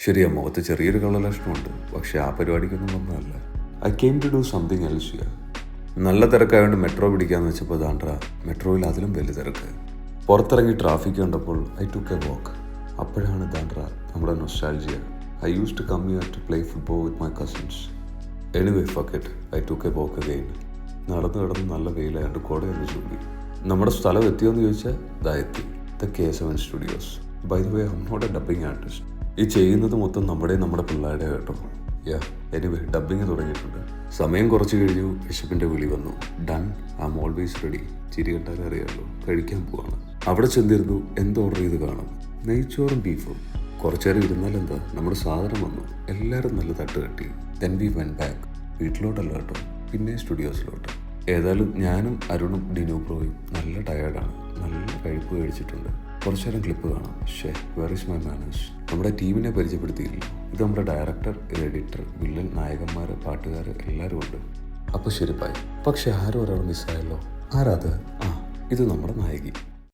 ശരിയാ, മുഖത്ത് ചെറിയൊരു കളലക്ഷണമുണ്ട്, പക്ഷെ ആ പരിപാടിക്കൊന്നും വന്നതല്ല. I came to do something else here. നല്ല തിരക്കായതുകൊണ്ട് മെട്രോ പിടിക്കാന്ന് വെച്ചപ്പോൾ ദാണ്ട്ര മെട്രോയിൽ അതിലും വലിയ തിരക്ക്. പുറത്തിറങ്ങി ട്രാഫിക് കണ്ടപ്പോൾ ഐ ടുക്ക് എ വാക്ക്. അപ്പോഴാണ് ദാണ്ട്ര നമ്മുടെ nostalgia. I use to come here to play football with my cousins. Anyway fuck it, I took a walk again. നടന്ന് നല്ല വെയിലായതുകൊണ്ട് കുടയൊന്ന് ചൂടി. നമ്മുടെ സ്ഥലം എത്തിയോന്ന് ചോദിച്ചാൽ ദാ എത്തി. The K7 studios. By the way, I am not a dubbing artist. ഈ ചെയ്യുന്നത് മൊത്തം നമ്മുടെ പിള്ളേരുടെ കേട്ടോ. എനിവേ ഡബ്ബിങ് തുടങ്ങിയിട്ടുണ്ട്. സമയം കുറച്ച് കഴിഞ്ഞു. വിശപ്പിൻ്റെ വിളി വന്നു. Done, I am always ready. ചിരി കണ്ടാലേ അറിയാമല്ലോ, കഴിക്കാൻ പോവാണ്. അവിടെ ചെന്നിരുന്നു. എന്ത് ഓർഡർ ചെയ്ത് കാണും? നെയ്ച്ചോറും ബീഫും. കുറച്ചേരം ഇരുന്നാലെന്താ, നമ്മുടെ സാധനം വന്നു. എല്ലാവരും നല്ല തട്ട് കെട്ടി. Then we went back. വീട്ടിലോട്ടല്ല കേട്ടോ, പിന്നെ സ്റ്റുഡിയോസിലോട്ട്. ഏതായാലും ഞാനും അരുണും ഡിനോബ്രോയും നല്ല ടയേർഡാണ്. നല്ല കഴിപ്പ് കഴിച്ചിട്ടുണ്ട്. കുറച്ചു നേരം ക്ലിപ്പ് കാണാം. Where is my manners? നമ്മുടെ ടീമിനെ പരിചയപ്പെടുത്തിയില്ല. ഇത് നമ്മുടെ ഡയറക്ടർ, എഡിറ്റർ, വില്ലൻ, നായകന്മാർ, പാട്ടുകാർ എല്ലാവരും ഉണ്ട്. അപ്പോൾ ശരി, ബൈ. പക്ഷെ ആരും ഒരാൾ മിസ്സായല്ലോ. ആരാത്? ഇത് നമ്മുടെ നായകി.